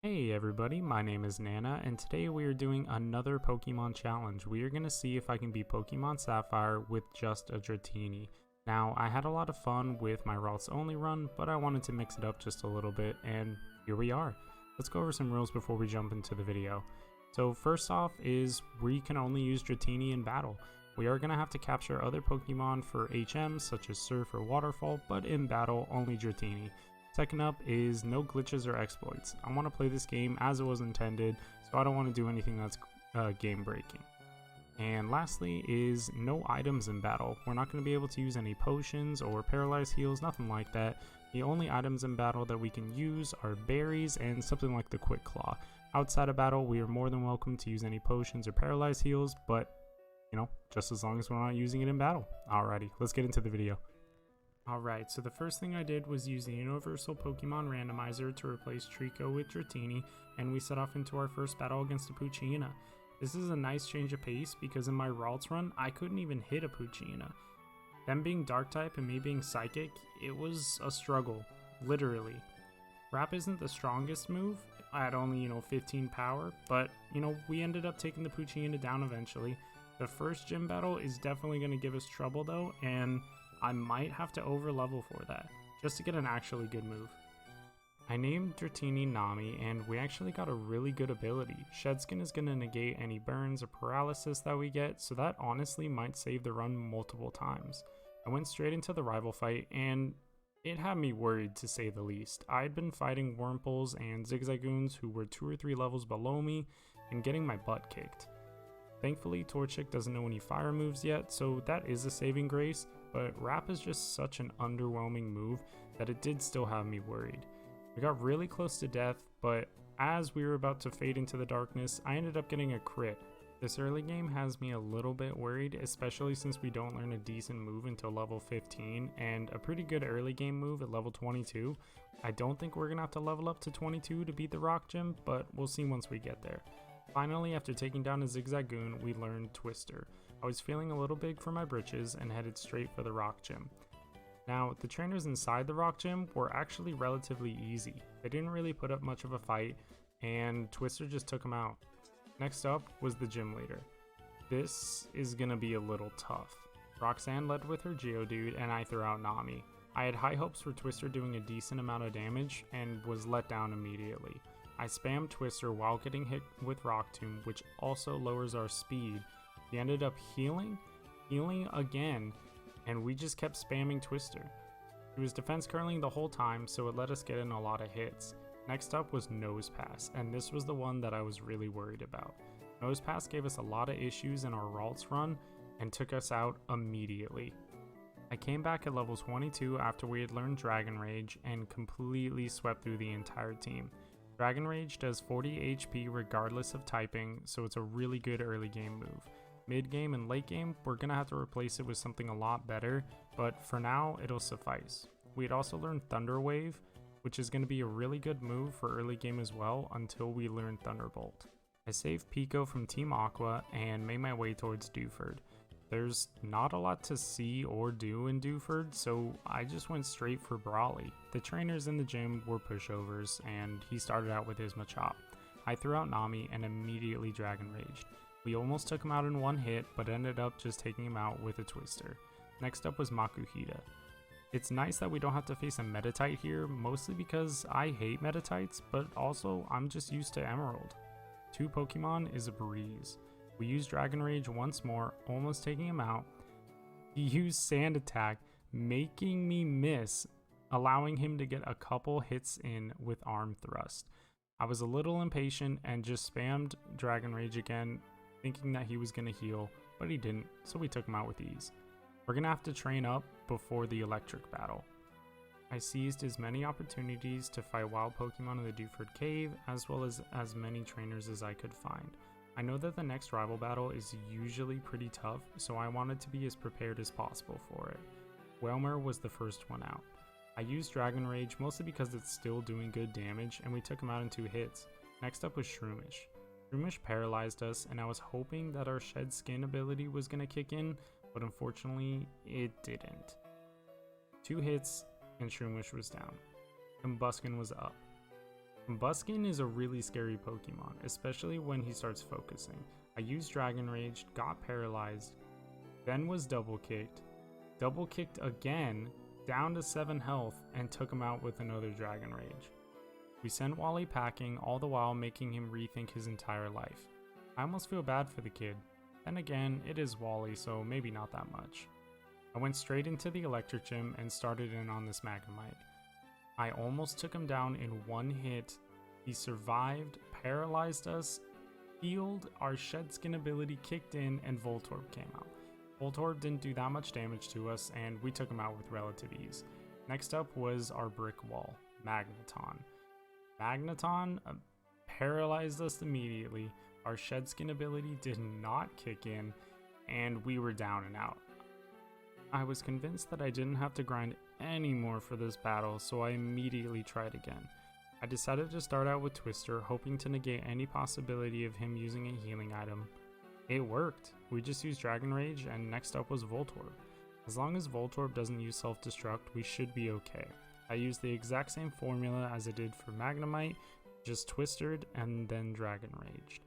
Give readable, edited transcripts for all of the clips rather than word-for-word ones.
Hey everybody, my name is Nana, and today we are doing another Pokemon challenge. We are going to see if I can beat Pokemon Sapphire with just a Dratini. Now, I had a lot of fun with my routes only run, but I wanted to mix it up just a little bit, and here we are. Let's go over some rules before we jump into the video. So first off is we can only use Dratini in battle. We are going to have to capture other Pokemon for HM such as Surf or Waterfall, but in battle only Dratini. Second up is no glitches or exploits. I want to play this game as it was intended, so I don't want to do anything that's game breaking. And lastly is no items in battle. We're not going to be able to use any potions or paralyzed heals, nothing like that. The only items in battle that we can use are berries and something like the Quick Claw. Outside of battle, we are more than welcome to use any potions or paralyzed heals, but just as long as we're not using it in battle. Alrighty, let's get into the video. Alright, so the first thing I did was use the Universal Pokemon Randomizer to replace Trico with Dratini, and we set off into our first battle against a Poochyena. This is a nice change of pace because in my Ralts run, I couldn't even hit a Poochyena. Them being Dark-type and me being Psychic, it was a struggle, literally. Wrap isn't the strongest move, at only 15 power, but we ended up taking the Poochyena down eventually. The first gym battle is definitely going to give us trouble though, and I might have to over level for that, just to get an actually good move. I named Dratini Nami, and we actually got a really good ability. Shed Skin is going to negate any burns or paralysis that we get, so that honestly might save the run multiple times. I went straight into the rival fight, and it had me worried to say the least. I had been fighting Wurmples and Zigzagoons who were 2 or 3 levels below me, and getting my butt kicked. Thankfully, Torchic doesn't know any fire moves yet, so that is a saving grace, but Wrap is just such an underwhelming move that it did still have me worried. We got really close to death, but as we were about to fade into the darkness, I ended up getting a crit. This early game has me a little bit worried, especially since we don't learn a decent move until level 15, and a pretty good early game move at level 22. I don't think we're going to have to level up to 22 to beat the Rock Gym, but we'll see once we get there. Finally, after taking down a Zigzagoon, we learned Twister. I was feeling a little big for my britches and headed straight for the Rock Gym. Now, the trainers inside the Rock Gym were actually relatively easy. They didn't really put up much of a fight, and Twister just took them out. Next up was the gym leader. This is gonna be a little tough. Roxanne led with her Geodude, and I threw out Nami. I had high hopes for Twister doing a decent amount of damage, and was let down immediately. I spammed Twister while getting hit with Rock Tomb, which also lowers our speed. He ended up healing again, and we just kept spamming Twister. He was defense curling the whole time, so it let us get in a lot of hits. Next up was Nose Pass, and this was the one that I was really worried about. Nose Pass gave us a lot of issues in our Ralts run, and took us out immediately. I came back at level 22 after we had learned Dragon Rage, and completely swept through the entire team. Dragon Rage does 40 HP regardless of typing, so it's a really good early game move. Mid game and late game, we're gonna have to replace it with something a lot better, but for now, it'll suffice. We had also learned Thunder Wave, which is gonna be a really good move for early game as well until we learn Thunderbolt. I saved Pico from Team Aqua and made my way towards Dewford. There's not a lot to see or do in Dewford, so I just went straight for Brawly. The trainers in the gym were pushovers, and he started out with his Machop. I threw out Nami and immediately Dragon Raged. We almost took him out in one hit, but ended up just taking him out with a Twister. Next up was Makuhita. It's nice that we don't have to face a Metatite here, mostly because I hate Metatites, but also I'm just used to Emerald. 2 Pokemon is a breeze. We used Dragon Rage once more, almost taking him out. He used Sand Attack, making me miss, allowing him to get a couple hits in with Arm Thrust. I was a little impatient and just spammed Dragon Rage again, thinking that he was going to heal, but he didn't, so we took him out with ease. We're going to have to train up before the electric battle. I seized as many opportunities to fight wild Pokemon in the Dewford Cave, as well as many trainers as I could find. I know that the next rival battle is usually pretty tough, so I wanted to be as prepared as possible for it. Whelmer was the first one out. I used Dragon Rage mostly because it's still doing good damage, and we took him out in 2 hits. Next up was Shroomish. Shroomish paralyzed us, and I was hoping that our Shed Skin ability was going to kick in, but unfortunately, it didn't. 2 hits, and Shroomish was down. Combuskin was up. Buskin is a really scary Pokemon, especially when he starts focusing. I used Dragon Rage, got paralyzed, then was double kicked again, down to 7 health, and took him out with another Dragon Rage. We sent Wally packing, all the while making him rethink his entire life. I almost feel bad for the kid. Then again, it is Wally, so maybe not that much. I went straight into the electric gym and started in on this Magnemite. I almost took him down in one hit. He survived, paralyzed us, healed, our Shed Skin ability kicked in, and Voltorb came out. Voltorb didn't do that much damage to us, and we took him out with relative ease. Next up was our brick wall, Magneton. Magneton paralyzed us immediately, our Shed Skin ability did not kick in, and we were down and out. I was convinced that I didn't have to grind anymore for this battle, so I immediately tried again. I decided to start out with Twister, hoping to negate any possibility of him using a healing item. It worked. We just used Dragon Rage, and next up was Voltorb. As long as Voltorb doesn't use self-destruct, we should be okay. I used the exact same formula as I did for Magnemite, just Twistered and then Dragon Raged.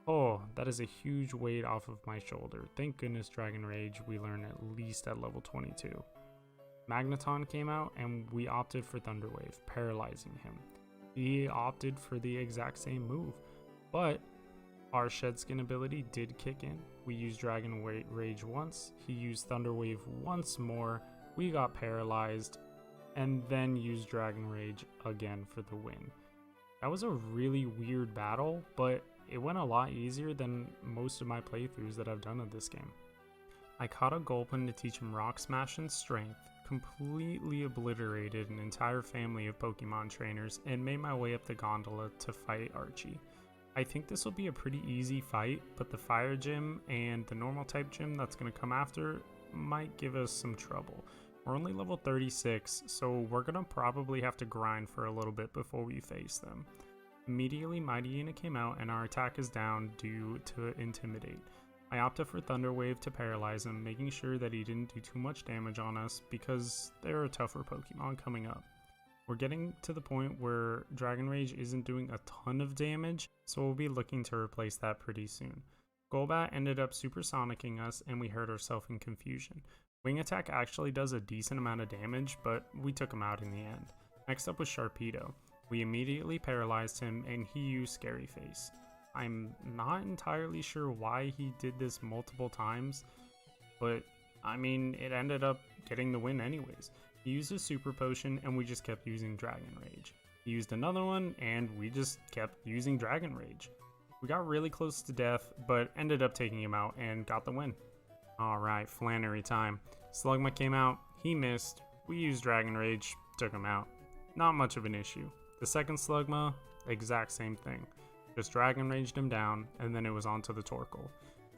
Oh, that is a huge weight off of my shoulder. Thank goodness Dragon Rage we learn at least at level 22. Magneton came out and we opted for Thunder Wave, paralyzing him. He opted for the exact same move, but our Shed Skin ability did kick in. We used Dragon Rage once, he used Thunder Wave once more, we got paralyzed, and then used Dragon Rage again for the win. That was a really weird battle, but it went a lot easier than most of my playthroughs that I've done of this game. I caught a Gulpin to teach him Rock Smash and Strength, completely obliterated an entire family of Pokemon trainers, and made my way up the gondola to fight Archie. I think this will be a pretty easy fight, but the Fire Gym and the Normal type gym that's going to come after might give us some trouble. We're only level 36, so we're going to probably have to grind for a little bit before we face them. Immediately, Mightyena came out and our attack is down due to Intimidate. I opted for Thunder Wave to paralyze him, making sure that he didn't do too much damage on us because they're a tougher Pokemon coming up. We're getting to the point where Dragon Rage isn't doing a ton of damage, so we'll be looking to replace that pretty soon. Golbat ended up supersonicking us and we hurt ourselves in confusion. Wing Attack actually does a decent amount of damage, but we took him out in the end. Next up was Sharpedo. We immediately paralyzed him and he used Scary Face. I'm not entirely sure why he did this multiple times, but I mean, it ended up getting the win anyways. He used a Super Potion and we just kept using Dragon Rage. He used another one and we just kept using Dragon Rage. We got really close to death, but ended up taking him out and got the win. Alright, Flannery time. Slugma came out, he missed, we used Dragon Rage, took him out. Not much of an issue. The second Slugma, exact same thing. Just Dragon Raged him down, and then it was on to the Torkoal.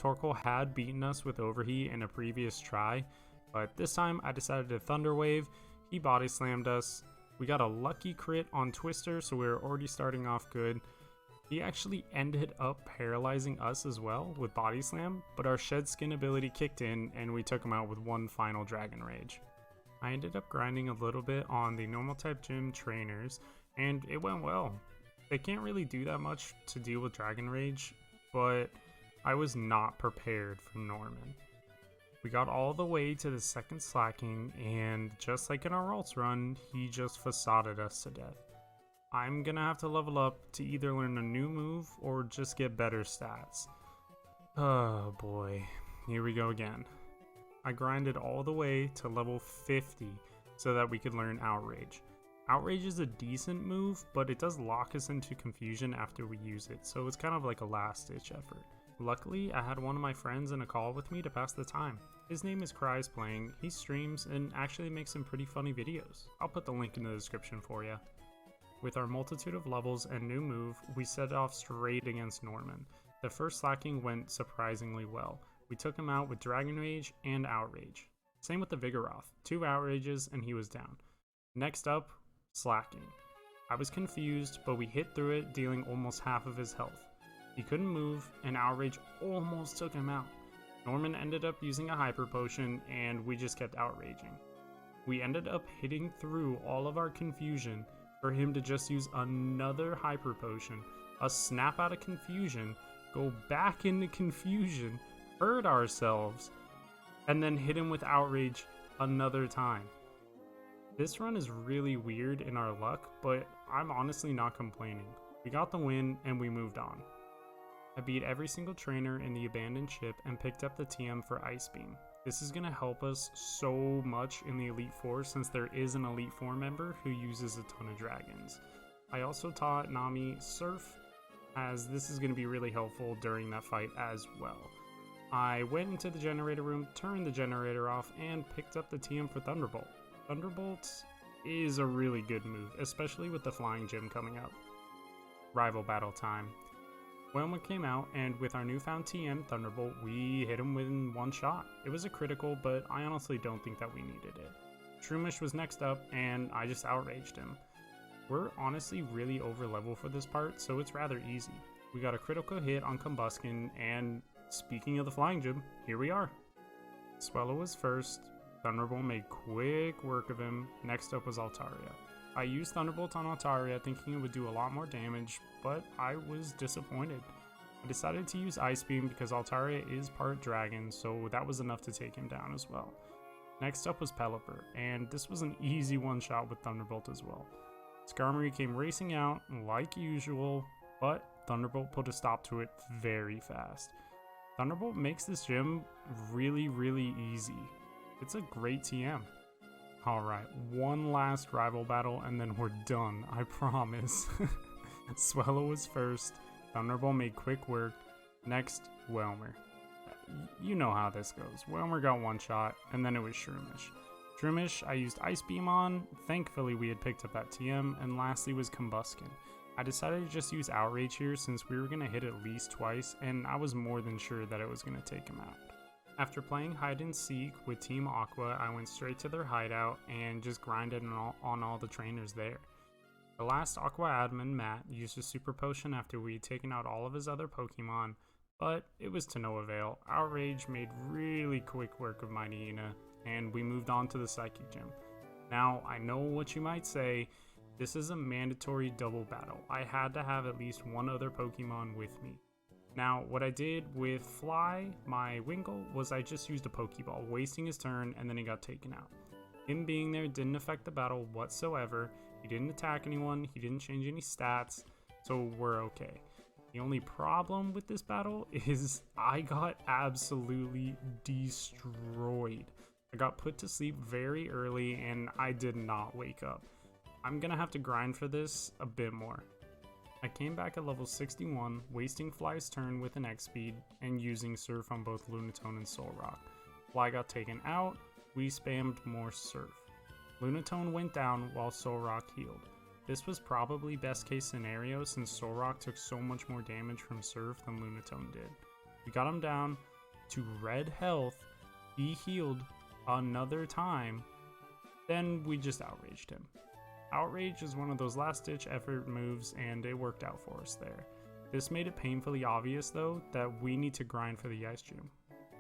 Torkoal had beaten us with Overheat in a previous try, but this time I decided to Thunder Wave, he body slammed us. We got a lucky crit on Twister, so we were already starting off good. He actually ended up paralyzing us as well with Body Slam, but our Shed Skin ability kicked in and we took him out with one final Dragon Rage. I ended up grinding a little bit on the Normal type gym trainers, and it went well. They can't really do that much to deal with Dragon Rage, but I was not prepared for Norman. We got all the way to the second slacking, and just like in our Ralts run, he just facaded us to death. I'm gonna have to level up to either learn a new move or just get better stats. Oh boy, here we go again. I grinded all the way to level 50 so that we could learn Outrage. Outrage is a decent move, but it does lock us into confusion after we use it, so it's kind of like a last-ditch effort. Luckily, I had one of my friends in a call with me to pass the time. His name is Cries Playing, he streams and actually makes some pretty funny videos. I'll put the link in the description for you. With our multitude of levels and new move, we set off straight against Norman. The first slacking went surprisingly well. We took him out with Dragon Rage and Outrage. Same with the Vigoroth, 2 Outrages and he was down. Next up, slacking. I was confused, but we hit through it, dealing almost half of his health. He couldn't move, and Outrage almost took him out. Norman ended up using a Hyper Potion, and we just kept outraging. We ended up hitting through all of our confusion, for him to just use another Hyper Potion, a snap out of confusion, go back into confusion, hurt ourselves, and then hit him with Outrage another time. This run is really weird in our luck, but I'm honestly not complaining. We got the win and we moved on. I beat every single trainer in the abandoned ship and picked up the TM for Ice Beam. This is going to help us so much in the Elite Four since there is an Elite Four member who uses a ton of dragons. I also taught Nami Surf, as this is going to be really helpful during that fight as well. I went into the generator room, turned the generator off, and picked up the TM for Thunderbolt. Thunderbolt is a really good move, especially with the flying gym coming up. Rival battle time. Whelmer came out, and with our newfound TM Thunderbolt, we hit him within one shot. It was a critical, but I honestly don't think that we needed it. Shroomish was next up, and I just outraged him. We're honestly really over level for this part, so it's rather easy. We got a critical hit on Combuskin, and speaking of the flying gym, here we are. Swellow was first. Thunderbolt made quick work of him. Next up was Altaria. I used Thunderbolt on Altaria thinking it would do a lot more damage, but I was disappointed. I decided to use Ice Beam because Altaria is part dragon, so that was enough to take him down as well. Next up was Pelipper, and this was an easy one-shot with Thunderbolt as well. Skarmory came racing out like usual, but Thunderbolt put a stop to it very fast. Thunderbolt makes this gym really easy. It's a great TM. Alright, one last rival battle and then we're done, I promise. Swellow was first, Thunderbolt made quick work, next, Whelmer. You know how this goes. Whelmer got one shot, and then it was Shroomish. Shroomish, I used Ice Beam on, thankfully we had picked up that TM, and lastly was Combuskin. I decided to just use Outrage here since we were going to hit at least twice, and I was more than sure that it was going to take him out. After playing hide and seek with Team Aqua, I went straight to their hideout and just grinded on all the trainers there. The last Aqua admin, Matt, used a super potion after we had taken out all of his other Pokemon, but it was to no avail. Outrage made really quick work of Mightyena, and we moved on to the Psychic Gym. Now, I know what you might say, this is a mandatory double battle. I had to have at least one other Pokemon with me. Now, what I did with Fly, my Wingull, was I just used a Pokeball, wasting his turn, and then he got taken out. Him being there didn't affect the battle whatsoever. He didn't attack anyone, he didn't change any stats, so we're okay. The only problem with this battle is I got absolutely destroyed. I got put to sleep very early and I did not wake up. I'm gonna have to grind for this a bit more. I came back at level 61, wasting Fly's turn with an X-Speed and using Surf on both Lunatone and Solrock. Fly got taken out, we spammed more Surf. Lunatone went down while Solrock healed. This was probably best case scenario since Solrock took so much more damage from Surf than Lunatone did. We got him down to red health, he healed another time, then we just outraged him. Outrage is one of those last ditch effort moves and it worked out for us there. This made it painfully obvious though that we need to grind for the Ice Gym.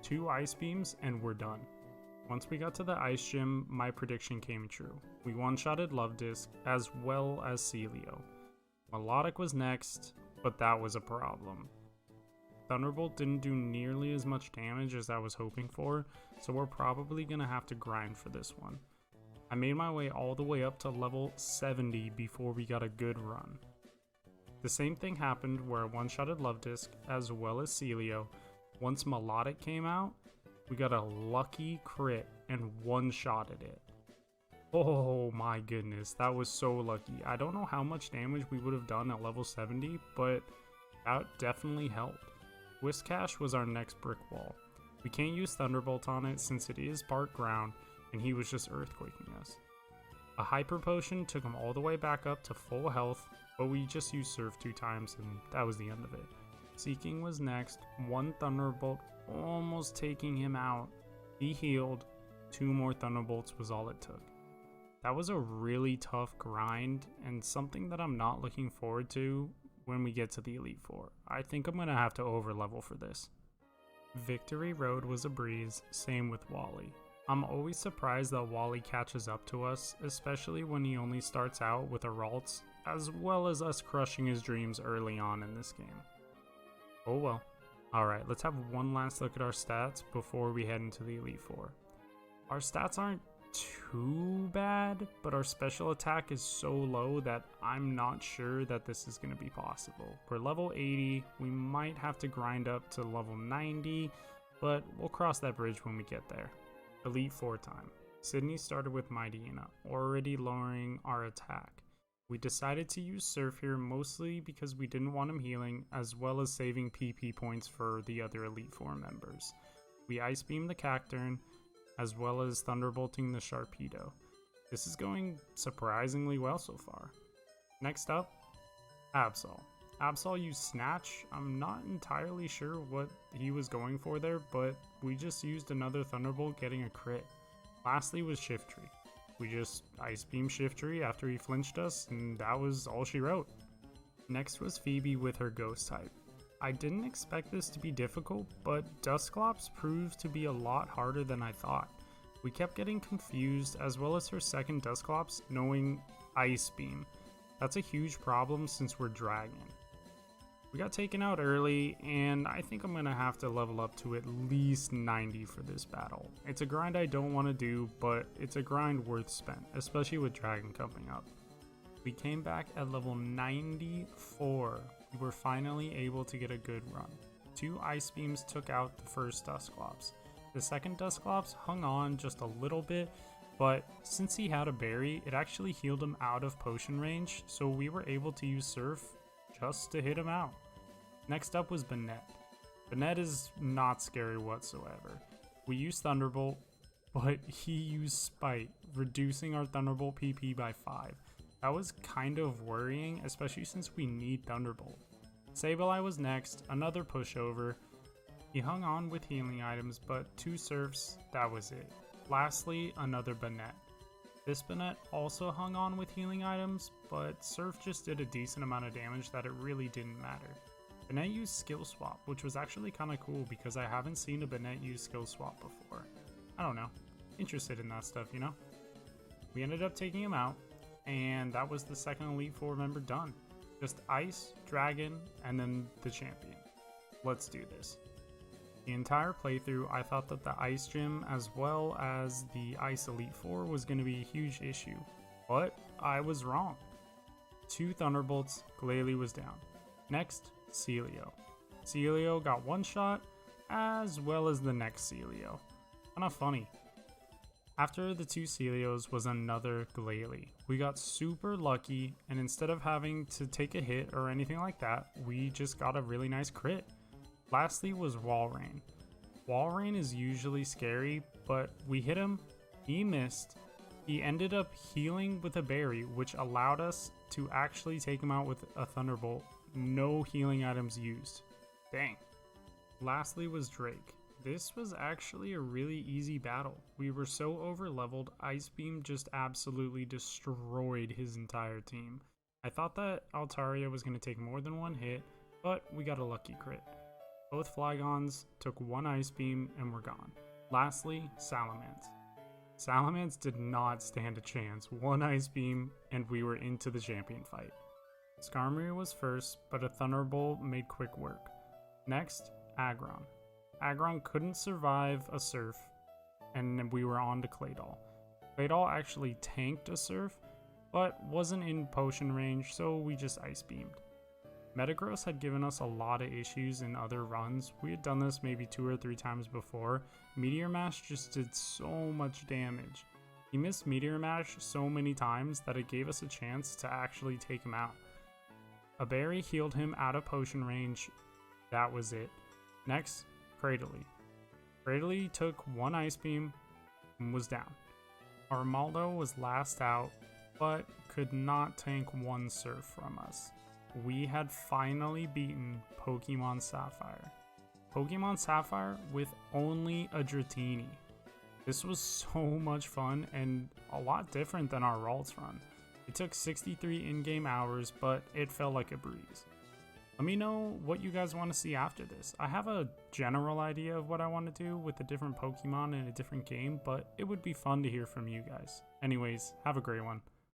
2 Ice Beams and we're done. Once we got to the Ice Gym, my prediction came true. We one-shotted Love Disc as well as Celio. Melodic was next, but that was a problem. Thunderbolt didn't do nearly as much damage as I was hoping for, so we're probably gonna have to grind for this one. I made my way all the way up to level 70 before we got a good run. The same thing happened where I one-shotted Love Disc as well as Celio. Once Melodic came out, we got a lucky crit and one-shotted it. Oh my goodness, that was so lucky. I don't know how much damage we would have done at level 70, but that definitely helped. Whiscash was our next brick wall. We can't use Thunderbolt on it since it is part ground, and he was just earthquaking us. A Hyper Potion took him all the way back up to full health, but we just used Surf 2 times and that was the end of it. Seeking was next, one Thunderbolt almost taking him out. He healed, 2 more Thunderbolts was all it took. That was a really tough grind and something that I'm not looking forward to when we get to the Elite Four. I think I'm gonna have to over level for this. Victory Road was a breeze, same with Wally. I'm always surprised that Wally catches up to us, especially when he only starts out with a Ralts, as well as us crushing his dreams early on in this game. Oh well. Alright, let's have one last look at our stats before we head into the Elite Four. Our stats aren't too bad, but our special attack is so low that I'm not sure that this is going to be possible. We're level 80, we might have to grind up to level 90, but we'll cross that bridge when we get there. Elite Four time. Sydney started with Mightyena, already lowering our attack. We decided to use Surf here mostly because we didn't want him healing, as well as saving PP points for the other Elite Four members. We Ice Beam the Cacturn, as well as Thunderbolting the Sharpedo. This is going surprisingly well so far. Next up, Absol. Absol used Snatch. I'm not entirely sure what he was going for there, but we just used another Thunderbolt getting a crit. Lastly was Shiftry. We just Ice Beam Shiftry after he flinched us, and that was all she wrote. Next was Phoebe with her Ghost type. I didn't expect this to be difficult, but Dusclops proved to be a lot harder than I thought. We kept getting confused, as well as her second Dusclops knowing Ice Beam. That's a huge problem since we're Dragon. We got taken out early, and I think I'm going to have to level up to at least 90 for this battle. It's a grind I don't want to do, but it's a grind worth spent, especially with Dragon coming up. We came back at level 94. We were finally able to get a good run. 2 Ice Beams took out the first Dusclops. The second Dusclops hung on just a little bit, but since he had a berry, it actually healed him out of potion range, so we were able to use Surf just to hit him out. Next up was Banette. Banette is not scary whatsoever. We used Thunderbolt, but he used Spite, reducing our Thunderbolt PP by 5. That was kind of worrying, especially since we need Thunderbolt. Sableye was next, another pushover. He hung on with healing items, but 2 Surfs, that was it. Lastly, another Banette. This Banette also hung on with healing items, but Surf just did a decent amount of damage that it really didn't matter. Banette used Skill Swap, which was actually kind of cool because I haven't seen a Banette use Skill Swap before. I don't know, interested in that stuff, you know? We ended up taking him out, and that was the second Elite Four member done. Just Ice, Dragon, and then the champion. Let's do this. The entire playthrough, I thought that the Ice Gym as well as the Ice Elite Four was going to be a huge issue, but I was wrong. 2 Thunderbolts, Glalie was down. Next, Celio. Celio got one shot, as well as the next Celio. Kinda funny. After the 2 Celios was another Glalie. We got super lucky, and instead of having to take a hit or anything like that, we just got a really nice crit. Lastly was Walrein. Walrein is usually scary, but we hit him, he missed. He ended up healing with a berry, which allowed us to actually take him out with a Thunderbolt. No healing items used. Dang. Lastly was Drake. This was actually a really easy battle. We were so over leveled, Ice Beam just absolutely destroyed his entire team. I thought that Altaria was going to take more than one hit, but we got a lucky crit. Both Flygons took 1 Ice Beam and were gone. Lastly, Salamence. Salamence did not stand a chance. 1 Ice Beam and we were into the champion fight. Skarmory was first, but a Thunderbolt made quick work. Next, Agron. Agron couldn't survive a Surf, and we were on to Claydol. Claydol actually tanked a Surf, but wasn't in potion range, so we just Ice Beamed. Metagross had given us a lot of issues in other runs. We had done this maybe 2 or 3 times before. Meteor Mash just did so much damage. He missed Meteor Mash so many times that it gave us a chance to actually take him out. A berry healed him out of potion range. That was it. Next, Cradily. Cradily took 1 Ice Beam and was down. Armaldo was last out, but could not tank 1 Surf from us. We had finally beaten Pokemon Sapphire. Pokemon Sapphire with only a Dratini. This was so much fun and a lot different than our Ralts run. It took 63 in-game hours, but it felt like a breeze. Let me know what you guys want to see after this. I have a general idea of what I want to do with the different Pokemon in a different game, but it would be fun to hear from you guys. Anyways, have a great one.